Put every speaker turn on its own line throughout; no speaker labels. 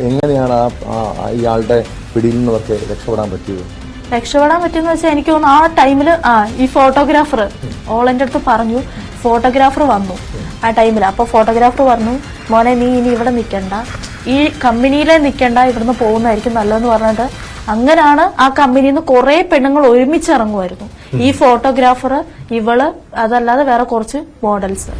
എങ്ങനെയാണ് ഇയാളുടെ പിടിയിൽ നിന്നൊക്കെ രക്ഷപ്പെടാൻ പറ്റിയത്?
രക്ഷപ്പെടാൻ പറ്റിയെന്ന് വെച്ചാൽ എനിക്ക് തോന്നുന്നു ആ ടൈമിൽ ഈ ഫോട്ടോഗ്രാഫർ ഓളെൻ്റെ അടുത്ത് പറഞ്ഞു, ഫോട്ടോഗ്രാഫർ വന്നു ആ ടൈമിൽ. അപ്പോൾ ഫോട്ടോഗ്രാഫർ പറഞ്ഞു, മോനെ നീ ഇനി ഇവിടെ നിൽക്കണ്ട, ഈ കമ്പനിയിലെ നിൽക്കണ്ട, ഇവിടുന്ന് പോകുന്നതായിരിക്കും നല്ലതെന്ന് പറഞ്ഞിട്ട് അങ്ങനെയാണ് ആ കമ്പനിയിൽ നിന്ന് കുറെ പെണ്ണുങ്ങൾ ഒരുമിച്ച് ഇറങ്ങുമായിരുന്നു. ഈ ഫോട്ടോഗ്രാഫർ, ഇവള്, അതല്ലാതെ വേറെ കുറച്ച് മോഡൽസ്.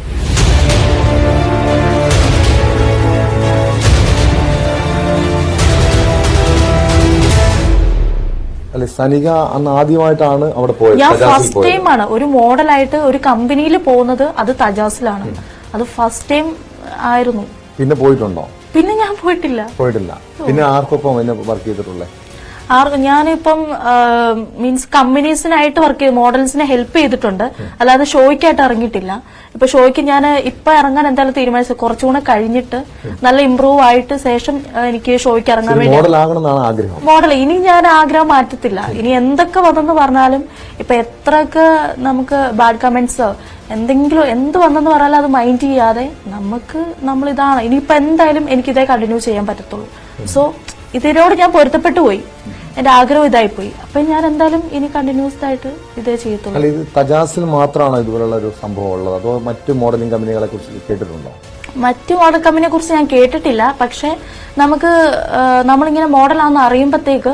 സനിക അന്ന് ആദ്യമായിട്ടാണ് അവിടെ പോയത്.
ഞാൻ ഫസ്റ്റ് ടൈം ആണ് ഒരു മോഡലായിട്ട് ഒരു കമ്പനിയിൽ പോകുന്നത്. അത് തജാസിലാണ്. അത് ഫസ്റ്റ് ടൈം ആയിരുന്നു.
പിന്നെ പോയിട്ടുണ്ടോ?
പിന്നെ ഞാൻ പോയിട്ടില്ല.
പിന്നെ ആർക്കൊപ്പം വർക്ക് ചെയ്തിട്ടുള്ളത്?
ഞാനിപ്പം മീൻസ് കമ്പനീസിനായിട്ട് വർക്ക് ചെയ്ത് മോഡൽസിനെ ഹെൽപ്പ് ചെയ്തിട്ടുണ്ട്, അല്ലാതെ ഷോയ്ക്കായിട്ട് ഇറങ്ങിയിട്ടില്ല. ഇപ്പൊ ഷോയ്ക്ക് ഞാൻ ഇപ്പൊ ഇറങ്ങാൻ എന്തായാലും തീരുമാനിച്ചത് കുറച്ചുകൂടെ കഴിഞ്ഞിട്ട് നല്ല ഇമ്പ്രൂവ് ആയിട്ട് ശേഷം എനിക്ക് ഷോയ്ക്ക് ഇറങ്ങാൻ വേണ്ടി. മോഡൽ ഇനി ഞാൻ ആഗ്രഹം മാറ്റത്തില്ല. ഇനി എന്തൊക്കെ വന്നെന്ന് പറഞ്ഞാലും, ഇപ്പൊ എത്രയൊക്കെ നമുക്ക് ബാഡ് കമന്റ്സ് എന്തെങ്കിലും എന്ത് വന്നെന്ന് പറഞ്ഞാലും അത് മൈൻഡ് ചെയ്യാതെ നമ്മളിതാണ് ഇനിയിപ്പൊ എന്തായാലും എനിക്കിതേ കണ്ടിന്യൂ ചെയ്യാൻ പറ്റത്തുള്ളൂ. സോ ഇതിനോട് ഞാൻ പൊരുത്തപ്പെട്ടു പോയി, എന്റെ ആഗ്രഹം ഇതായി പോയി. അപ്പൊ ഞാൻ എന്തായാലും ഇനി കണ്ടിന്യൂസ് ആയിട്ട് ഇതേ ചെയ്യത്തുള്ളൂ.
ഇത് തജാസിൽ മാത്രമാണോ ഇതുപോലുള്ള ഒരു സംഭവം ഉള്ളത്, അതോ മറ്റു മോഡലിംഗ് കമ്പനികളെ കുറിച്ച് കേട്ടിട്ടുണ്ടോ?
മറ്റു മോഡൽ കമ്പനിയെ കുറിച്ച് ഞാൻ കേട്ടിട്ടില്ല. പക്ഷെ നമ്മളിങ്ങനെ മോഡലാണെന്ന് അറിയുമ്പോഴത്തേക്ക്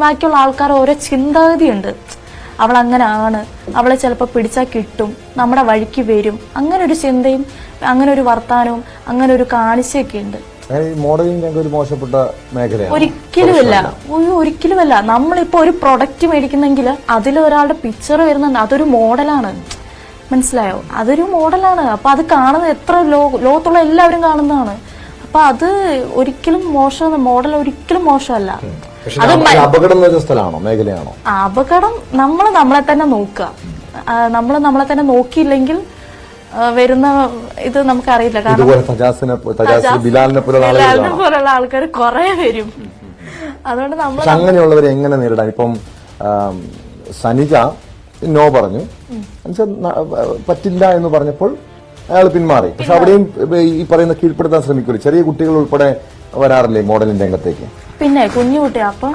ബാക്കിയുള്ള ആൾക്കാർ ഓരോ ചിന്താഗതിയുണ്ട്. അവളങ്ങനെ ആണ്, അവളെ ചിലപ്പോൾ പിടിച്ചാൽ കിട്ടും, നമ്മുടെ വഴിക്ക് വരും, അങ്ങനെ ഒരു ചിന്തയും അങ്ങനെ ഒരു വർത്താനവും അങ്ങനെ ഒരു കാഴ്ചയൊക്കെ ഉണ്ട്.
മോഡലിംഗ് ഒരു മോശപ്പെട്ട മേഖലയാണ്?
ഒരിക്കലുമല്ല. നമ്മളിപ്പോ ഒരു പ്രൊഡക്റ്റ് മേടിക്കുന്നെങ്കിൽ അതിൽ ഒരാളുടെ പിക്ചർ വരുന്നുണ്ട്, അതൊരു മോഡലാണ്. മനസ്സിലായോ? അതൊരു മോഡലാണ്. അപ്പൊ അത് കാണുന്നത് എത്ര ലോകത്തുള്ള എല്ലാവരും കാണുന്നതാണ്. അപ്പൊ അത് ഒരിക്കലും മോഡൽ ഒരിക്കലും മോശമല്ല.
മേഖലയാണോ
അപകടം? നമ്മളെ തന്നെ നോക്കുക. നമ്മളെ തന്നെ നോക്കിയില്ലെങ്കിൽ വരുന്ന ഇത് നമുക്കറിയില്ല. കാരണം ബിലാലിനെ പോലുള്ള ആൾക്കാർ കുറെ വരും. അതുകൊണ്ട് നമ്മൾ
അങ്ങനെയുള്ളവരെ എങ്ങനെ നേരിടാൻ? ഇപ്പം സനിക നോ പറഞ്ഞു, പറ്റില്ല എന്ന് പറഞ്ഞപ്പോൾ അയാൾ പിന്മാറി. പക്ഷെ അവിടെയും ഈ പറയുന്ന കീഴ്പ്പെടുത്താൻ ശ്രമിക്കൂലേ? ചെറിയ കുട്ടികൾ ഉൾപ്പെടെ വരാറില്ലേ മോഡലിംഗ് രംഗത്തേക്ക്?
പിന്നെ കുഞ്ഞുകുട്ടി. അപ്പം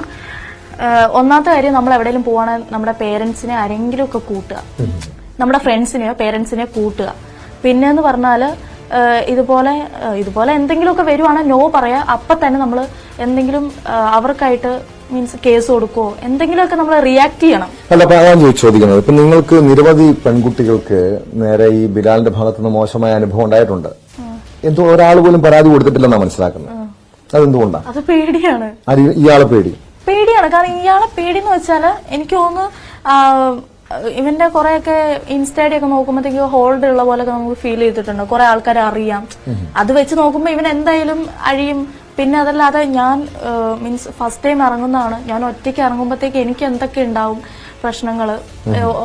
ഒന്നാമത്തെ കാര്യം, നമ്മൾ എവിടെയെങ്കിലും പോവാണെങ്കിൽ നമ്മുടെ പേരൻസിനെ ആരെങ്കിലും ഒക്കെ കൂട്ടുക, നമ്മുടെ ഫ്രണ്ട്സിനെയോ പേരൻസിനെയോ കൂട്ടുക. പിന്നെന്ന് പറഞ്ഞാല് ഇതുപോലെ എന്തെങ്കിലുമൊക്കെ വരുവാണെങ്കിൽ നോ പറയാ. അപ്പൊ തന്നെ നമ്മൾ എന്തെങ്കിലും അവർക്കായിട്ട് മീൻസ് കേസ് കൊടുക്കുവോ എന്തെങ്കിലുമൊക്കെ നമ്മൾ റിയാക്ട് ചെയ്യണം.
അല്ല, അപ്പൊ അതാണ് ചോദിക്കുന്നത്. ഇപ്പൊ നിങ്ങൾക്ക് നിരവധി പെൺകുട്ടികൾക്ക് നേരെ ഈ ബിലാലിന്റെ ഭാഗത്തുനിന്ന് മോശമായ അനുഭവം ഉണ്ടായിട്ടുണ്ട്. എന്തോ ഒരാൾ പോലും പരാതി കൊടുത്തിട്ടില്ലെന്നാ മനസ്സിലാക്കുന്നത്. അതെന്തുകൊണ്ടാണ്?
അത് പേടിയാണ്.
ഇയാളെ
പേടിയാണ്. കാരണം ഇയാളെ പേടിന്ന് വെച്ചാല് എനിക്ക് തോന്നുന്നു ഇവന്റെ കുറെയൊക്കെ ഇൻസ്റ്റൈഡിയൊക്കെ നോക്കുമ്പോഴത്തേക്ക് ഹോൾഡ് ഉള്ള പോലെ നമുക്ക് ഫീൽ ചെയ്തിട്ടുണ്ട്. കുറെ ആൾക്കാരെ അറിയാം. അത് വെച്ച് നോക്കുമ്പോ ഇവൻ എന്തായാലും അഴിയും. പിന്നെ അതല്ലാതെ ഞാൻ മീൻസ് ഫസ്റ്റ് ടൈം ഇറങ്ങുന്നതാണ്. ഞാൻ ഒറ്റയ്ക്ക് ഇറങ്ങുമ്പോഴത്തേക്ക് എനിക്ക് എന്തൊക്കെ ഉണ്ടാവും പ്രശ്നങ്ങള്.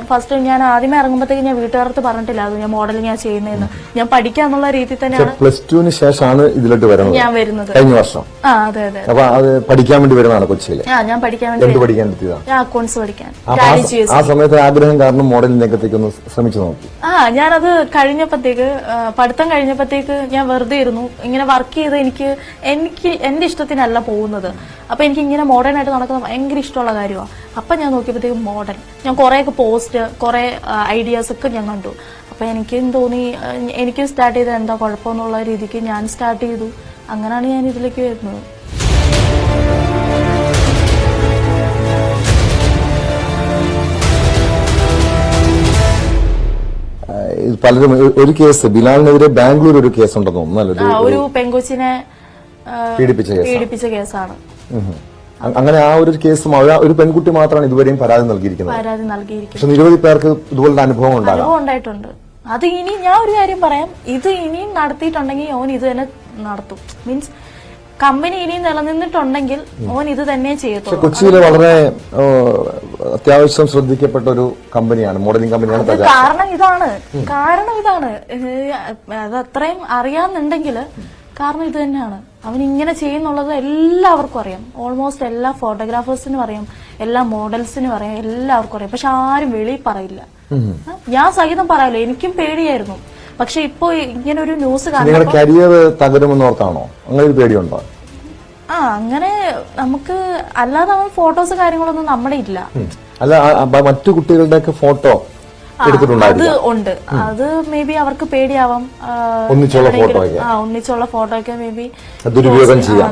ഫസ്റ്റ് ഞാൻ ആദ്യമേ ഇറങ്ങുമ്പോഴത്തേക്ക് ഞാൻ വീട്ടുകാർക്ക് പറഞ്ഞിട്ടില്ല അത് ഞാൻ മോഡലിംഗ് ഞാൻ ചെയ്യുന്നതെന്ന്. ഞാൻ പഠിക്കാന്നുള്ള രീതിയിൽ തന്നെയാണ്
പ്ലസ് ടുവിന് ശേഷമാണ് ഇതിലോട്ട്
ഞാൻ വരുന്നത്.
കഴിഞ്ഞ വർഷം.
അതെ.
പഠിക്കാൻ വേണ്ടി വരുന്നതാണ് കൊച്ചിയിൽ.
ഞാൻ പഠിക്കാൻ വേണ്ടി അക്കൗണ്ട്സ് പഠിക്കാൻ.
ആ സമയത്ത് ആഗ്രഹം കാരണം മോഡലിംഗ് രംഗത്തേക്ക് ഒന്ന് ശ്രമിച്ചു നോക്കി.
ഞാനത് കഴിഞ്ഞപ്പോഴത്തേക്ക് പഠിത്തം കഴിഞ്ഞപ്പോഴത്തേക്ക് ഞാൻ വെറുതെ ഇരുന്നു. ഇങ്ങനെ വർക്ക് ചെയ്ത് എനിക്ക് എന്റെ ഇഷ്ടത്തിനല്ല പോകുന്നത്. അപ്പൊ എനിക്ക് ഇങ്ങനെ മോഡേൺ ആയിട്ട് നടക്കുന്നത് ഭയങ്കര ഇഷ്ടമുള്ള കാര്യമാണ്. അപ്പൊ ഞാൻ നോക്കിയപ്പോഴത്തേക്കും മോഡൽ ഞാൻ കുറെയൊക്കെ പോസ്റ്റ് കുറെ ഐഡിയാസ് ഒക്കെ ഞാൻ കണ്ടു. അപ്പൊ എനിക്കും തോന്നി എനിക്ക് സ്റ്റാർട്ട് ചെയ്ത് എന്താ കുഴപ്പമെന്നുള്ള രീതിക്ക് ഞാൻ സ്റ്റാർട്ട് ചെയ്തു. അങ്ങനെയാണ് ഞാൻ ഇതിലേക്ക് വരുന്നത്.
പലരും ഒരു കേസ് ബിലാലിനെതിരെ ബാംഗ്ലൂർ ഒരു കേസ് ഉണ്ടെന്ന് തോന്നുന്നു.
ഒരു പെങ്കൊച്ചിനെ പീഡിപ്പിച്ച കേസാണ്.
അങ്ങനെ ആ ഒരു കേസ് ഒരു പെൺകുട്ടി മാത്രമാണ് ഇതുവരെയും പരാതി നൽകിയിരിക്കുന്നത്. പക്ഷെ നിരവധി പേർക്ക് ഇതുപോലുള്ള അനുഭവം
ഉണ്ടായിട്ടുണ്ട്. അത് ഇനി ഞാൻ ഒരു കാര്യം പറയാം, ഇത് ഇനിയും നടത്തിയിട്ടുണ്ടെങ്കിൽ ഓൻ ഇത് തന്നെ നടത്തും. മീൻസ് കമ്പനി ഇനിയും നിലനിന്നിട്ടുണ്ടെങ്കിൽ ഓൻ ഇത് തന്നെ ചെയ്യത്തുള്ളൂ.
കൊച്ചിയിലെ വളരെ അത്യാവശ്യം ശ്രദ്ധിക്കപ്പെട്ട ഒരു കമ്പനിയാണ്, മോഡലിംഗ് കമ്പനിയാണ്.
കാരണം ഇതാണ് അത് അത്രയും അറിയാന്നുണ്ടെങ്കിൽ കാരണം ഇത് തന്നെയാണ്. അവൻ ഇങ്ങനെ ചെയ്യുന്നുള്ളത് എല്ലാവർക്കും അറിയാം. ഓൾമോസ്റ്റ് എല്ലാ ഫോട്ടോഗ്രാഫേഴ്സിനും അറിയാം, എല്ലാ മോഡൽസിനും അറിയാം, എല്ലാവർക്കും അറിയാം. പക്ഷെ ആരും വെളിയിൽ പറയില്ല. ഞാൻ സഹിതം പറയാലോ, എനിക്കും പേടിയായിരുന്നു. പക്ഷെ ഇപ്പൊ ഇങ്ങനെ ഒരു ന്യൂസ്
കരിയർ തകരുമെന്ന് ഓർത്താണോ? അങ്ങനെ ഒരു പേടിയുണ്ടോ?
അങ്ങനെ നമുക്ക് അല്ലാതെ ഫോട്ടോസ് കാര്യങ്ങളൊന്നും നമ്മുടെ ഇല്ല.
അല്ല മറ്റു കുട്ടികളുടെയൊക്കെ ഫോട്ടോ
അത് ഉണ്ട്. അത് മേ ബി അവർക്ക് പേടിയാവാം, ഒന്നിച്ചുള്ള ഫോട്ടോ ഒക്കെ മേ ബി
ദുരുപയോഗം ചെയ്യാം,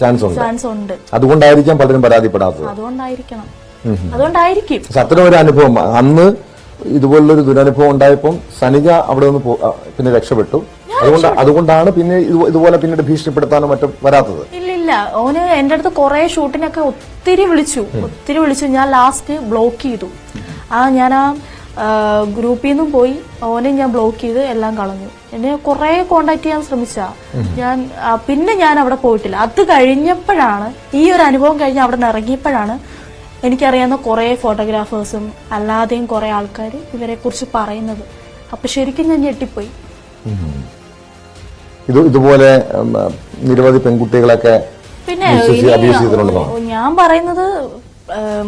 ചാൻസ് ഉണ്ട്. അതുകൊണ്ടായിരിക്കാം പലരും പരാതിപ്പെടാത്തത്.
അതുകൊണ്ടായിരിക്കും
അത്തരം ഒരു അനുഭവം അന്ന് ഇതുപോലുള്ളൊരു ദുരനുഭവം ഉണ്ടായപ്പോൾ സനിക അവിടെ നിന്ന് പിന്നെ രക്ഷപ്പെട്ടു. അതുകൊണ്ടാണ് പിന്നെ ഇതുപോലെ പിന്നീട് ഭീഷണിപ്പെടുത്താനോ മറ്റും വരാത്തത്.
ഇല്ല, ഓന് എന്റെ അടുത്ത് കുറെ ഷൂട്ടിനൊക്കെ ഒത്തിരി വിളിച്ചു. ഞാൻ ലാസ്റ്റ് ബ്ലോക്ക് ചെയ്തു. ഞാൻ ഗ്രൂപ്പിൽ നിന്നും പോയി ഓനെ ഞാൻ ബ്ലോക്ക് ചെയ്ത് എല്ലാം കളഞ്ഞു. എന്നെ കുറെ കോണ്ടാക്ട് ചെയ്യാൻ ശ്രമിച്ചാ പിന്നെ ഞാൻ അവിടെ പോയിട്ടില്ല. അത് കഴിഞ്ഞപ്പോഴാണ്, ഈ ഒരു അനുഭവം കഴിഞ്ഞ് അവിടെ നിന്ന് ഇറങ്ങിയപ്പോഴാണ് എനിക്കറിയാവുന്ന കുറെ ഫോട്ടോഗ്രാഫേഴ്സും അല്ലാതെയും കുറെ ആൾക്കാർ ഇവരെ കുറിച്ച് പറയുന്നത്. അപ്പൊ ശരിക്കും ഞാൻ ഞെട്ടിപ്പോയി.
ഇതുപോലെ നിരവധി പെൺകുട്ടികളൊക്കെ
പിന്നെ ഞാൻ പറയുന്നത്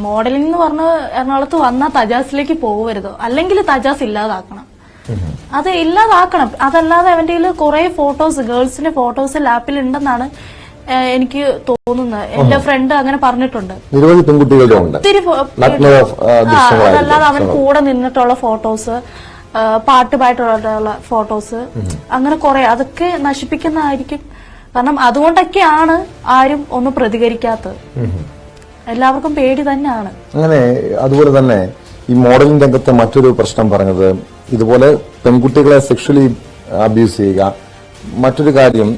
മോഡലിംഗ് എന്ന് പറഞ്ഞ് എറണാകുളത്ത് വന്നാൽ തജാസിലേക്ക് പോകരുത്, അല്ലെങ്കിൽ തജാസ് ഇല്ലാതാക്കണം. അത് ഇല്ലാതാക്കണം. അതല്ലാതെ അവന്റെ കയ്യിൽ കുറെ ഫോട്ടോസ്, ഗേൾസിന്റെ ഫോട്ടോസ് ലാപ്പിൽ ഉണ്ടെന്നാണ് എനിക്ക് തോന്നുന്നത്. എന്റെ ഫ്രണ്ട് അങ്ങനെ പറഞ്ഞിട്ടുണ്ട്.
നിരവധി പെൺകുട്ടികളുടെ
അതല്ലാതെ അവൻ കൂടെ നിന്നിട്ടുള്ള ഫോട്ടോസ്, പാട്ടുമായിട്ടുള്ള ഫോട്ടോസ്, അങ്ങനെ കുറെ, അതൊക്കെ നശിപ്പിക്കുന്നതായിരിക്കും. കാരണം അതുകൊണ്ടൊക്കെയാണ് ആരും ഒന്നും പ്രതികരിക്കാത്തത്. എല്ലാവർക്കും പേടി തന്നെയാണ്.
അങ്ങനെ അതുപോലെ തന്നെ ഈ മോഡലിംഗ് രംഗത്തെ മറ്റൊരു പ്രശ്നം പറഞ്ഞത് ഇതുപോലെ പെൺകുട്ടികളെ സെക്ഷലി അബ്യൂസ് ചെയ്യുക. മറ്റൊരു കാര്യം,